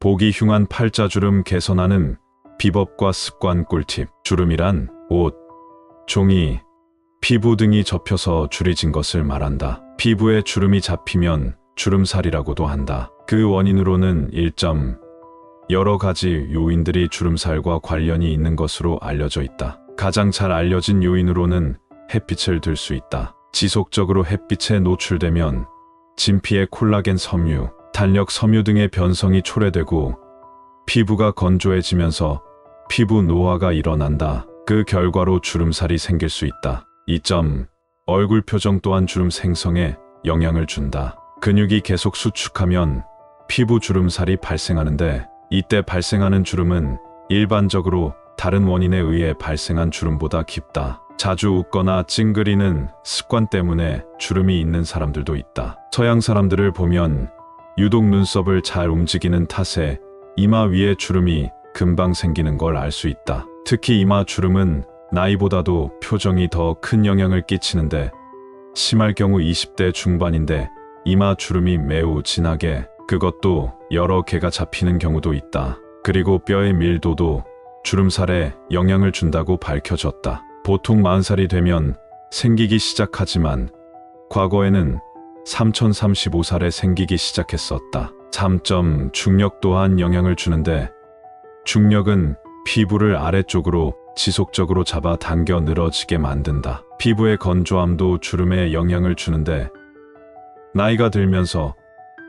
보기 흉한 팔자주름 개선하는 비법과 습관 꿀팁. 주름이란 옷, 종이, 피부 등이 접혀서 줄이 진 것을 말한다. 피부에 주름이 잡히면 주름살이라고도 한다. 그 원인으로는 여러 가지 요인들이 주름살과 관련이 있는 것으로 알려져 있다. 가장 잘 알려진 요인으로는 햇빛을 들 수 있다. 지속적으로 햇빛에 노출되면 진피의 콜라겐 섬유, 탄력 섬유 등의 변성이 초래되고 피부가 건조해지면서 피부 노화가 일어난다. 그 결과로 주름살이 생길 수 있다. 얼굴 표정 또한 주름 생성에 영향을 준다. 근육이 계속 수축하면 피부 주름살이 발생하는데 이때 발생하는 주름은 일반적으로 다른 원인에 의해 발생한 주름보다 깊다. 자주 웃거나 찡그리는 습관 때문에 주름이 있는 사람들도 있다. 서양 사람들을 보면 유독 눈썹을 잘 움직이는 탓에 이마 위에 주름이 금방 생기는 걸 알 수 있다. 특히 이마 주름은 나이보다도 표정이 더 큰 영향을 끼치는데 심할 경우 20대 중반인데 이마 주름이 매우 진하게, 그것도 여러 개가 잡히는 경우도 있다. 그리고 뼈의 밀도도 주름살에 영향을 준다고 밝혀졌다. 보통 40살이 되면 생기기 시작하지만 과거에는 3035살에 생기기 시작했었다. 중력 또한 영향을 주는데 중력은 피부를 아래쪽으로 지속적으로 잡아 당겨 늘어지게 만든다. 피부의 건조함도 주름에 영향을 주는데 나이가 들면서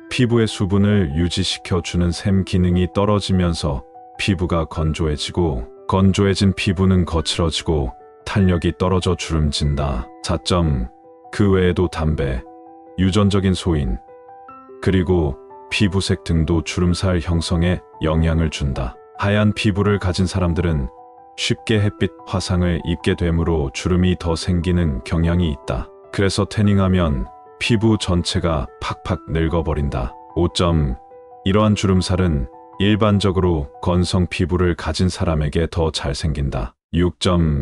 피부의 수분을 유지시켜 주는 샘 기능이 떨어지면서 피부가 건조해지고 건조해진 피부는 거칠어지고 탄력이 떨어져 주름진다. 그 외에도 담배, 유전적인 소인, 그리고 피부색 등도 주름살 형성에 영향을 준다. 하얀 피부를 가진 사람들은 쉽게 햇빛 화상을 입게 되므로 주름이 더 생기는 경향이 있다. 그래서 태닝하면 피부 전체가 팍팍 늙어버린다. 이러한 주름살은 일반적으로 건성 피부를 가진 사람에게 더 잘 생긴다.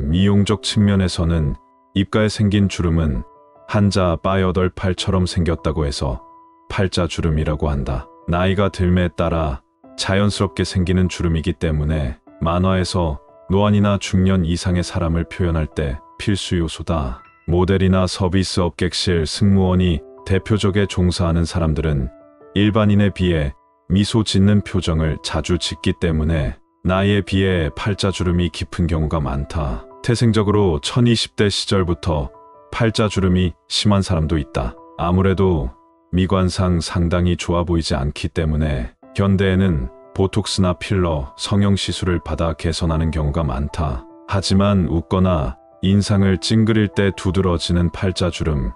미용적 측면에서는 입가에 생긴 주름은 한자 빠여덟팔처럼 생겼다고 해서 팔자주름이라고 한다. 나이가 들매에 따라 자연스럽게 생기는 주름이기 때문에 만화에서 노안이나 중년 이상의 사람을 표현할 때 필수 요소다. 모델이나 서비스 업객실 승무원이 대표적에 종사하는 사람들은 일반인에 비해 미소 짓는 표정을 자주 짓기 때문에 나이에 비해 팔자주름이 깊은 경우가 많다. 태생적으로 1020대 시절부터 팔자주름이 심한 사람도 있다. 아무래도 미관상 상당히 좋아 보이지 않기 때문에 현대에는 보톡스나 필러, 성형시술을 받아 개선하는 경우가 많다. 하지만 웃거나 인상을 찡그릴 때 두드러지는 팔자주름,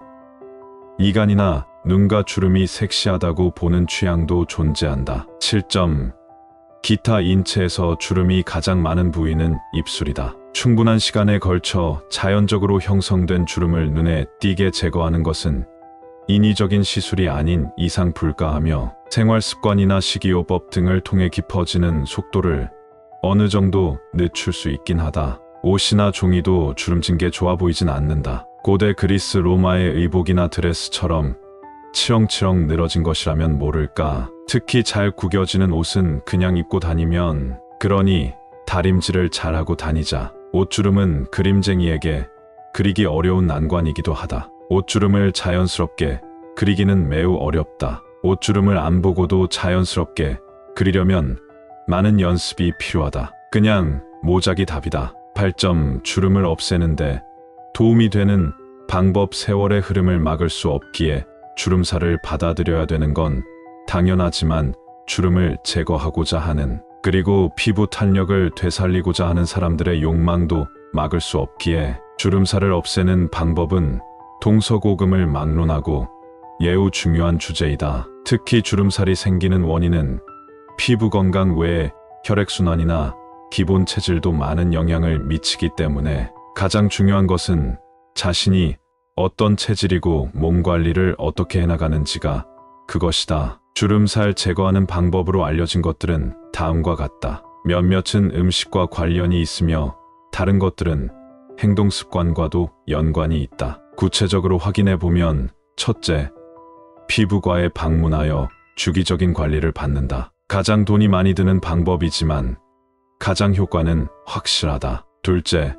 이간이나 눈가 주름이 섹시하다고 보는 취향도 존재한다. 기타 인체에서 주름이 가장 많은 부위는 입술이다. 충분한 시간에 걸쳐 자연적으로 형성된 주름을 눈에 띄게 제거하는 것은 인위적인 시술이 아닌 이상 불가하며 생활 습관이나 식이요법 등을 통해 깊어지는 속도를 어느 정도 늦출 수 있긴 하다. 옷이나 종이도 주름진 게 좋아 보이진 않는다. 고대 그리스 로마의 의복이나 드레스처럼 치렁치렁 늘어진 것이라면 모를까. 특히 잘 구겨지는 옷은 그냥 입고 다니면, 그러니 다림질을 잘하고 다니자. 옷주름은 그림쟁이에게 그리기 어려운 난관이기도 하다. 옷주름을 자연스럽게 그리기는 매우 어렵다. 옷주름을 안 보고도 자연스럽게 그리려면 많은 연습이 필요하다. 그냥 모작이 답이다. 주름을 없애는데 도움이 되는 방법. 세월의 흐름을 막을 수 없기에 주름살을 받아들여야 되는 건 당연하지만 주름을 제거하고자 하는, 그리고 피부 탄력을 되살리고자 하는 사람들의 욕망도 막을 수 없기에 주름살을 없애는 방법은 동서고금을 막론하고 매우 중요한 주제이다. 특히 주름살이 생기는 원인은 피부 건강 외에 혈액순환이나 기본 체질도 많은 영향을 미치기 때문에 가장 중요한 것은 자신이 어떤 체질이고 몸 관리를 어떻게 해나가는지가 그것이다. 주름살 제거하는 방법으로 알려진 것들은 다음과 같다. 몇몇은 음식과 관련이 있으며 다른 것들은 행동 습관과도 연관이 있다. 구체적으로 확인해 보면, 첫째, 피부과에 방문하여 주기적인 관리를 받는다. 가장 돈이 많이 드는 방법이지만 가장 효과는 확실하다. 둘째,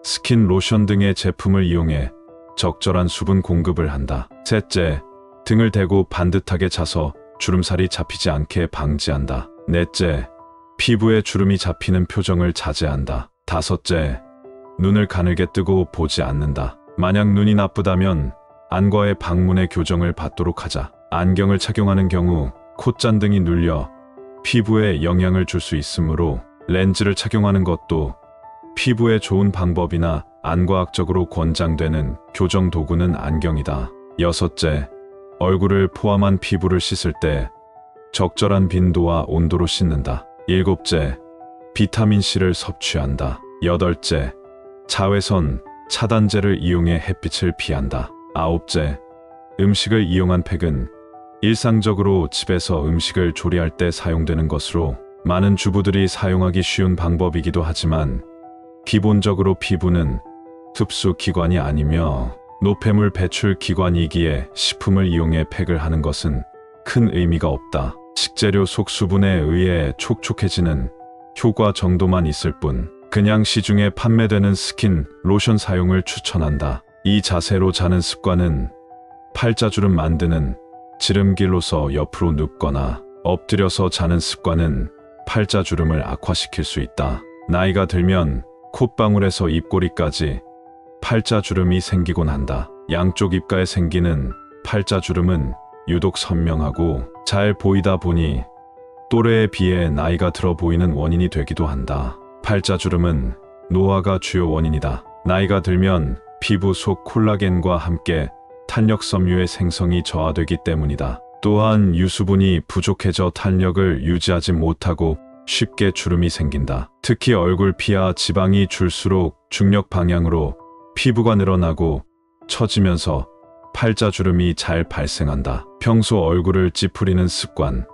스킨, 로션 등의 제품을 이용해 적절한 수분 공급을 한다. 셋째, 등을 대고 반듯하게 차서 주름살이 잡히지 않게 방지한다. 넷째, 피부에 주름이 잡히는 표정을 자제한다. 다섯째, 눈을 가늘게 뜨고 보지 않는다. 만약 눈이 나쁘다면 안과의 방문의 교정을 받도록 하자. 안경을 착용하는 경우 콧잔등이 눌려 피부에 영향을 줄 수 있으므로 렌즈를 착용하는 것도 피부에 좋은 방법이나 안과학적으로 권장되는 교정 도구는 안경이다. 여섯째, 얼굴을 포함한 피부를 씻을 때 적절한 빈도와 온도로 씻는다. 일곱째, 비타민C를 섭취한다. 여덟째, 자외선 차단제를 이용해 햇빛을 피한다. 아홉째, 음식을 이용한 팩은 일상적으로 집에서 음식을 조리할 때 사용되는 것으로 많은 주부들이 사용하기 쉬운 방법이기도 하지만 기본적으로 피부는 흡수 기관이 아니며 노폐물 배출 기관이기에 식품을 이용해 팩을 하는 것은 큰 의미가 없다. 식재료 속 수분에 의해 촉촉해지는 효과 정도만 있을 뿐 그냥 시중에 판매되는 스킨, 로션 사용을 추천한다. 이 자세로 자는 습관은 팔자주름 만드는 지름길로서 옆으로 눕거나 엎드려서 자는 습관은 팔자주름을 악화시킬 수 있다. 나이가 들면 콧방울에서 입꼬리까지 팔자주름이 생기곤 한다. 양쪽 입가에 생기는 팔자주름은 유독 선명하고 잘 보이다 보니 또래에 비해 나이가 들어 보이는 원인이 되기도 한다. 팔자주름은 노화가 주요 원인이다. 나이가 들면 피부 속 콜라겐과 함께 탄력섬유의 생성이 저하되기 때문이다. 또한 유수분이 부족해져 탄력을 유지하지 못하고 쉽게 주름이 생긴다. 특히 얼굴 피하 지방이 줄수록 중력 방향으로 피부가 늘어나고 처지면서 팔자주름이 잘 발생한다. 평소 얼굴을 찌푸리는 습관,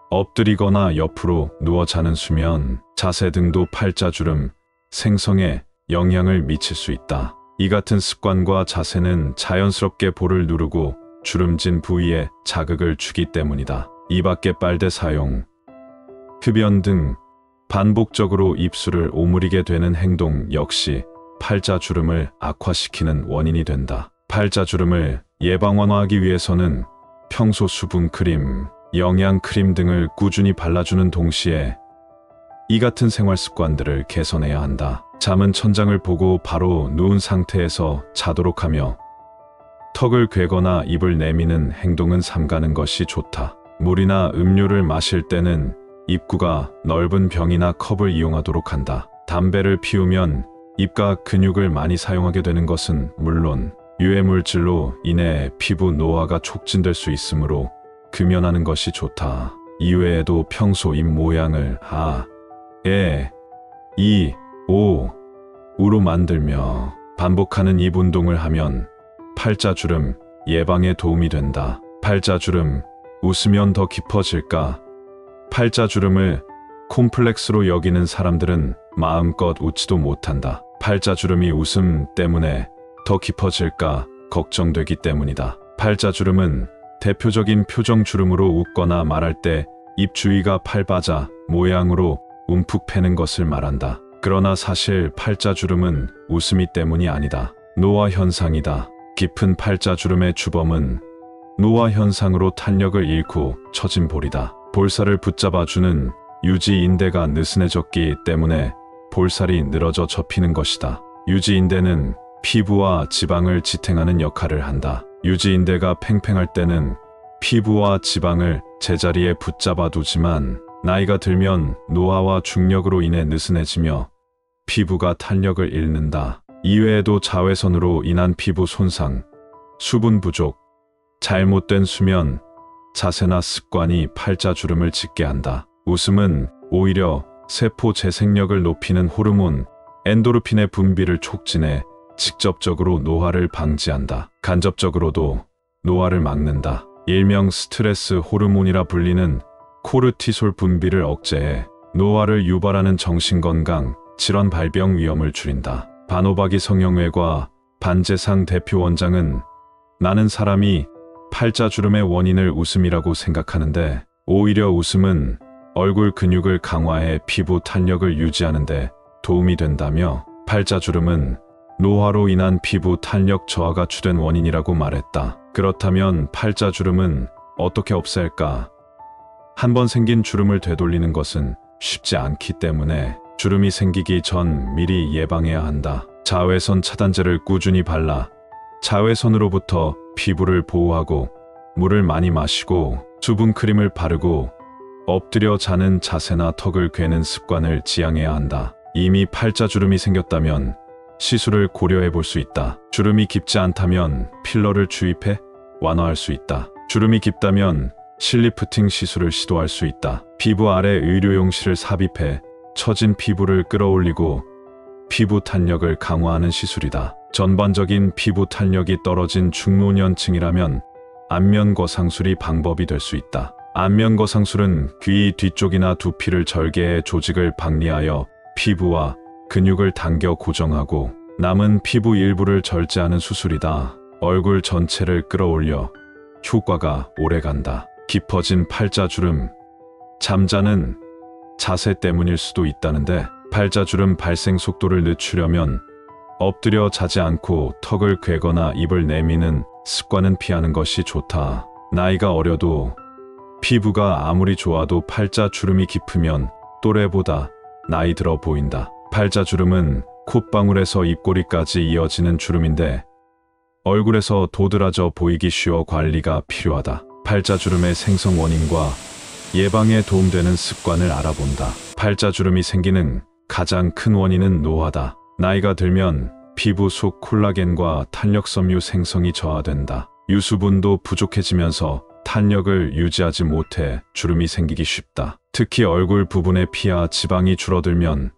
엎드리거나 옆으로 누워 자는 수면, 자세 등도 팔자주름 생성에 영향을 미칠 수 있다. 이 같은 습관과 자세는 자연스럽게 볼을 누르고 주름진 부위에 자극을 주기 때문이다. 이 밖에 빨대 사용, 흡연 등 반복적으로 입술을 오므리게 되는 행동 역시 팔자주름을 악화시키는 원인이 된다. 팔자주름을 예방원화하기 위해서는 평소 수분크림, 영양크림 등을 꾸준히 발라주는 동시에 이 같은 생활 습관들을 개선해야 한다. 잠은 천장을 보고 바로 누운 상태에서 자도록 하며 턱을 괴거나 입을 내미는 행동은 삼가는 것이 좋다. 물이나 음료를 마실 때는 입구가 넓은 병이나 컵을 이용하도록 한다. 담배를 피우면 입과 근육을 많이 사용하게 되는 것은 물론 유해물질로 인해 피부 노화가 촉진될 수 있으므로 금연하는 것이 좋다. 이외에도 평소 입 모양을 아, 에, 이, 오, 우로 만들며 반복하는 입 운동을 하면 팔자주름 예방에 도움이 된다. 팔자주름, 웃으면 더 깊어질까? 팔자주름을 콤플렉스로 여기는 사람들은 마음껏 웃지도 못한다. 팔자주름이 웃음 때문에 더 깊어질까 걱정되기 때문이다. 팔자주름은 대표적인 표정주름으로 웃거나 말할 때 입 주위가 팔바자 모양으로 움푹 패는 것을 말한다. 그러나 사실 팔자주름은 웃음이 때문이 아니다. 노화 현상이다. 깊은 팔자주름의 주범은 노화 현상으로 탄력을 잃고 처진 볼이다. 볼살을 붙잡아주는 유지인대가 느슨해졌기 때문에 볼살이 늘어져 접히는 것이다. 유지인대는 피부와 지방을 지탱하는 역할을 한다. 유지인대가 팽팽할 때는 피부와 지방을 제자리에 붙잡아 두지만 나이가 들면 노화와 중력으로 인해 느슨해지며 피부가 탄력을 잃는다. 이외에도 자외선으로 인한 피부 손상, 수분 부족, 잘못된 수면, 자세나 습관이 팔자주름을 짓게 한다. 웃음은 오히려 세포 재생력을 높이는 호르몬 엔도르핀의 분비를 촉진해 직접적으로 노화를 방지한다. 간접적으로도 노화를 막는다. 일명 스트레스 호르몬이라 불리는 코르티솔 분비를 억제해 노화를 유발하는 정신건강, 질환 발병 위험을 줄인다. 반오박이 성형외과 반재상 대표 원장은 나는 사람이 팔자주름의 원인을 웃음이라고 생각하는데 오히려 웃음은 얼굴 근육을 강화해 피부 탄력을 유지하는 데 도움이 된다며 팔자주름은 노화로 인한 피부 탄력 저하가 주된 원인이라고 말했다. 그렇다면 팔자주름은 어떻게 없앨까? 한번 생긴 주름을 되돌리는 것은 쉽지 않기 때문에 주름이 생기기 전 미리 예방해야 한다. 자외선 차단제를 꾸준히 발라 자외선으로부터 피부를 보호하고 물을 많이 마시고 수분 크림을 바르고 엎드려 자는 자세나 턱을 괴는 습관을 지양해야 한다. 이미 팔자주름이 생겼다면 시술을 고려해 볼 수 있다. 주름이 깊지 않다면 필러를 주입해 완화할 수 있다. 주름이 깊다면 실리프팅 시술을 시도할 수 있다. 피부 아래 의료용실을 삽입해 처진 피부를 끌어올리고 피부 탄력을 강화하는 시술이다. 전반적인 피부 탄력이 떨어진 중노년층이라면 안면거상술이 방법이 될 수 있다. 안면거상술은 귀 뒤쪽이나 두피를 절개해 조직을 박리하여 피부와 근육을 당겨 고정하고 남은 피부 일부를 절제하는 수술이다. 얼굴 전체를 끌어올려 효과가 오래간다. 깊어진 팔자주름, 잠자는 자세 때문일 수도 있다는데 팔자주름 발생 속도를 늦추려면 엎드려 자지 않고 턱을 괴거나 입을 내미는 습관은 피하는 것이 좋다. 나이가 어려도 피부가 아무리 좋아도 팔자주름이 깊으면 또래보다 나이 들어 보인다. 팔자주름은 콧방울에서 입꼬리까지 이어지는 주름인데 얼굴에서 도드라져 보이기 쉬워 관리가 필요하다. 팔자주름의 생성 원인과 예방에 도움되는 습관을 알아본다. 팔자주름이 생기는 가장 큰 원인은 노화다. 나이가 들면 피부 속 콜라겐과 탄력섬유 생성이 저하된다. 유수분도 부족해지면서 탄력을 유지하지 못해 주름이 생기기 쉽다. 특히 얼굴 부분의 피와 지방이 줄어들면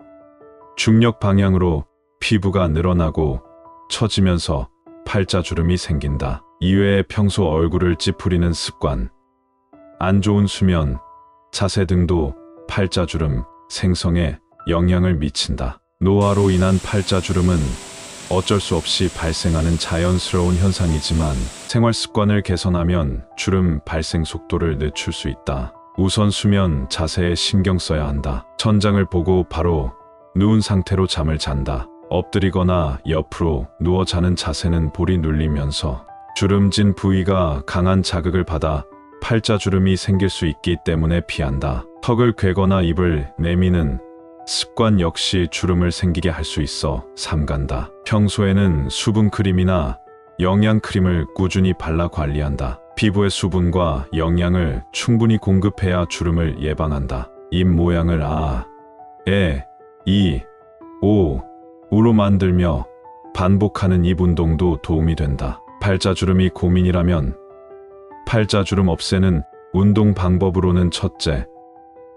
중력 방향으로 피부가 늘어나고 처지면서 팔자주름이 생긴다. 이외에 평소 얼굴을 찌푸리는 습관, 안 좋은 수면, 자세 등도 팔자주름 생성에 영향을 미친다. 노화로 인한 팔자주름은 어쩔 수 없이 발생하는 자연스러운 현상이지만 생활 습관을 개선하면 주름 발생 속도를 늦출 수 있다. 우선 수면 자세에 신경 써야 한다. 천장을 보고 바로 누운 상태로 잠을 잔다. 엎드리거나 옆으로 누워 자는 자세는 볼이 눌리면서 주름진 부위가 강한 자극을 받아 팔자주름이 생길 수 있기 때문에 피한다. 턱을 괴거나 입을 내미는 습관 역시 주름을 생기게 할 수 있어 삼간다. 평소에는 수분크림이나 영양크림을 꾸준히 발라 관리한다. 피부에 수분과 영양을 충분히 공급해야 주름을 예방한다. 입 모양을 아, 에, 이, 오, 우로 만들며 반복하는 입 운동도 도움이 된다. 팔자주름이 고민이라면 팔자주름 없애는 운동 방법으로는 첫째,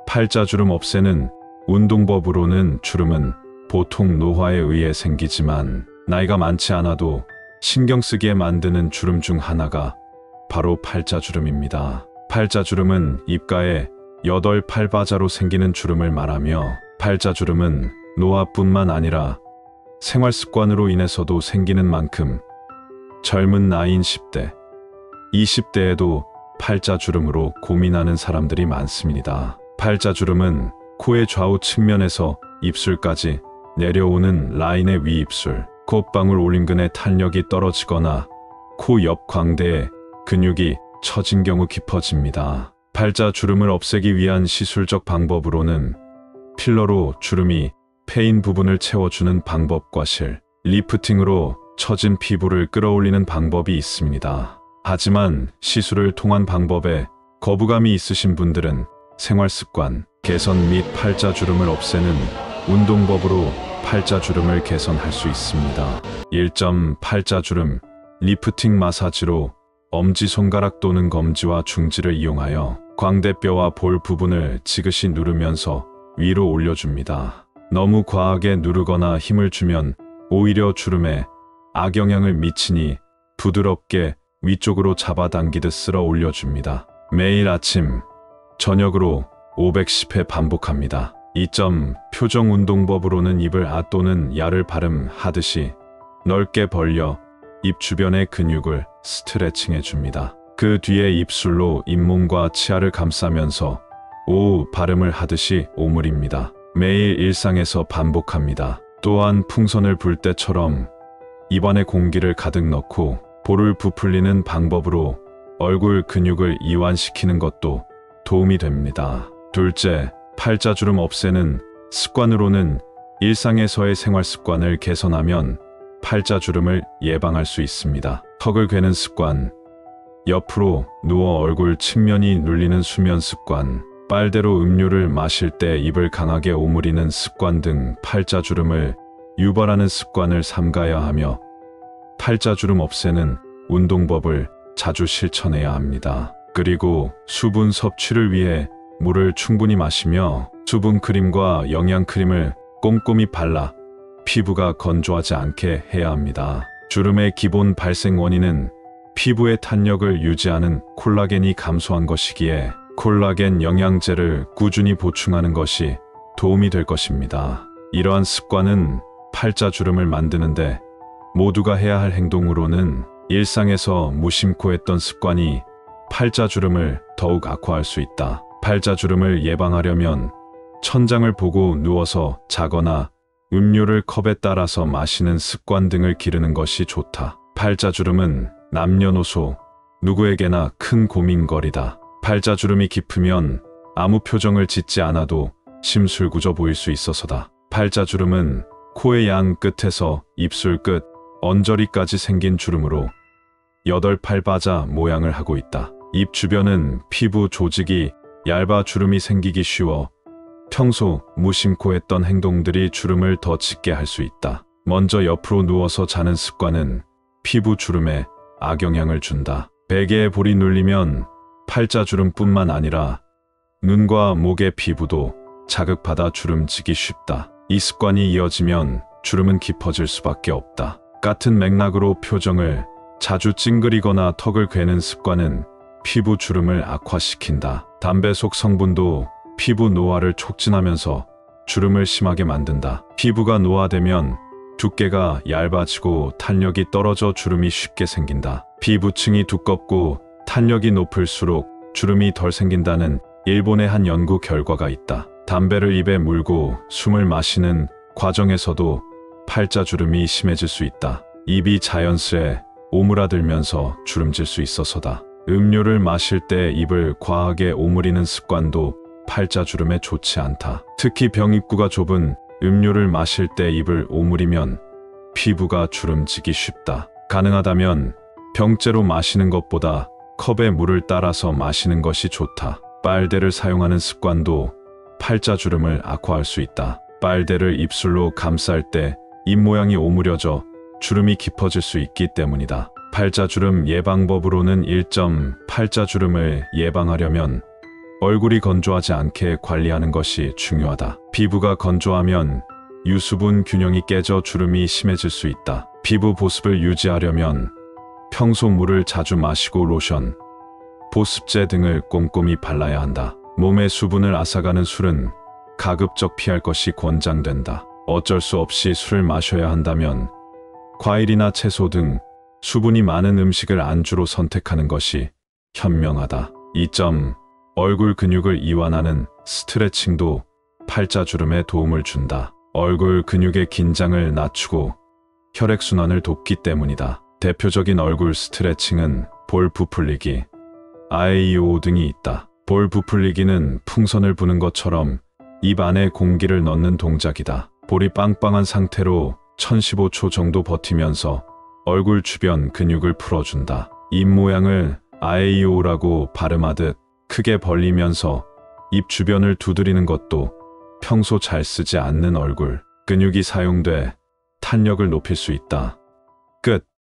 팔자주름 없애는 운동법으로는 주름은 보통 노화에 의해 생기지만 나이가 많지 않아도 신경 쓰게 만드는 주름 중 하나가 바로 팔자주름입니다. 팔자주름은 입가에 8팔바자로 생기는 주름을 말하며 팔자주름은 노화뿐만 아니라 생활 습관으로 인해서도 생기는 만큼 젊은 나이인 10대, 20대에도 팔자주름으로 고민하는 사람들이 많습니다. 팔자주름은 코의 좌우 측면에서 입술까지 내려오는 라인의 위입술, 콧방울 올림근의 탄력이 떨어지거나 코 옆 광대에 근육이 처진 경우 깊어집니다. 팔자주름을 없애기 위한 시술적 방법으로는 필러로 주름이 패인 부분을 채워주는 방법과 리프팅으로 처진 피부를 끌어올리는 방법이 있습니다. 하지만 시술을 통한 방법에 거부감이 있으신 분들은 생활습관 개선 및 팔자주름을 없애는 운동법으로 팔자주름을 개선할 수 있습니다. 1점 팔자주름 리프팅 마사지로 엄지손가락 또는 검지와 중지를 이용하여 광대뼈와 볼 부분을 지그시 누르면서 위로 올려줍니다. 너무 과하게 누르거나 힘을 주면 오히려 주름에 악영향을 미치니 부드럽게 위쪽으로 잡아당기듯 쓸어 올려줍니다. 매일 아침, 저녁으로 510회 반복합니다. 2점 표정 운동법으로는 입을 아 또는 야를 발음하듯이 넓게 벌려 입 주변의 근육을 스트레칭해 줍니다. 그 뒤에 입술로 잇몸과 치아를 감싸면서 오 발음을 하듯이 오물입니다. 매일 일상에서 반복합니다. 또한 풍선을 불 때처럼 입안에 공기를 가득 넣고 볼을 부풀리는 방법으로 얼굴 근육을 이완시키는 것도 도움이 됩니다. 둘째, 팔자주름 없애는 습관으로는 일상에서의 생활 습관을 개선하면 팔자주름을 예방할 수 있습니다. 턱을 괴는 습관, 옆으로 누워 얼굴 측면이 눌리는 수면 습관, 빨대로 음료를 마실 때 입을 강하게 오므리는 습관 등 팔자주름을 유발하는 습관을 삼가야 하며 팔자주름 없애는 운동법을 자주 실천해야 합니다. 그리고 수분 섭취를 위해 물을 충분히 마시며 수분 크림과 영양 크림을 꼼꼼히 발라 피부가 건조하지 않게 해야 합니다. 주름의 기본 발생 원인은 피부의 탄력을 유지하는 콜라겐이 감소한 것이기에 콜라겐 영양제를 꾸준히 보충하는 것이 도움이 될 것입니다. 이러한 습관은 팔자주름을 만드는데 모두가 해야 할 행동으로는 일상에서 무심코 했던 습관이 팔자주름을 더욱 악화할 수 있다. 팔자주름을 예방하려면 천장을 보고 누워서 자거나 음료를 컵에 따라서 마시는 습관 등을 기르는 것이 좋다. 팔자주름은 남녀노소 누구에게나 큰 고민거리다. 팔자주름이 깊으면 아무 표정을 짓지 않아도 심술구져 보일 수 있어서다. 팔자주름은 코의 양 끝에서 입술 끝, 언저리까지 생긴 주름으로 8팔바자 모양을 하고 있다. 입 주변은 피부 조직이 얇아 주름이 생기기 쉬워 평소 무심코 했던 행동들이 주름을 더 짙게 할 수 있다. 먼저 옆으로 누워서 자는 습관은 피부 주름에 악영향을 준다. 베개에 볼이 눌리면 팔자주름뿐만 아니라 눈과 목의 피부도 자극받아 주름지기 쉽다. 이 습관이 이어지면 주름은 깊어질 수밖에 없다. 같은 맥락으로 표정을 자주 찡그리거나 턱을 괴는 습관은 피부 주름을 악화시킨다. 담배 속 성분도 피부 노화를 촉진하면서 주름을 심하게 만든다. 피부가 노화되면 두께가 얇아지고 탄력이 떨어져 주름이 쉽게 생긴다. 피부층이 두껍고 탄력이 높을수록 주름이 덜 생긴다는 일본의 한 연구 결과가 있다. 담배를 입에 물고 숨을 마시는 과정에서도 팔자주름이 심해질 수 있다. 입이 자연스레 오므라들면서 주름질 수 있어서다. 음료를 마실 때 입을 과하게 오므리는 습관도 팔자주름에 좋지 않다. 특히 병 입구가 좁은 음료를 마실 때 입을 오므리면 피부가 주름지기 쉽다. 가능하다면 병째로 마시는 것보다 컵에 물을 따라서 마시는 것이 좋다. 빨대를 사용하는 습관도 팔자주름을 악화할 수 있다. 빨대를 입술로 감쌀 때 입 모양이 오므려져 주름이 깊어질 수 있기 때문이다. 팔자주름 예방법으로는 1점, 팔자주름을 예방하려면 얼굴이 건조하지 않게 관리하는 것이 중요하다. 피부가 건조하면 유수분 균형이 깨져 주름이 심해질 수 있다. 피부 보습을 유지하려면 평소 물을 자주 마시고 로션, 보습제 등을 꼼꼼히 발라야 한다. 몸의 수분을 앗아가는 술은 가급적 피할 것이 권장된다. 어쩔 수 없이 술을 마셔야 한다면 과일이나 채소 등 수분이 많은 음식을 안주로 선택하는 것이 현명하다. 2점, 얼굴 근육을 이완하는 스트레칭도 팔자주름에 도움을 준다. 얼굴 근육의 긴장을 낮추고 혈액순환을 돕기 때문이다. 대표적인 얼굴 스트레칭은 볼 부풀리기, 아에이오 등이 있다. 볼 부풀리기는 풍선을 부는 것처럼 입 안에 공기를 넣는 동작이다. 볼이 빵빵한 상태로 1015초 정도 버티면서 얼굴 주변 근육을 풀어준다. 입 모양을 아에이오라고 발음하듯 크게 벌리면서 입 주변을 두드리는 것도 평소 잘 쓰지 않는 얼굴 근육이 사용돼 탄력을 높일 수 있다. 끝.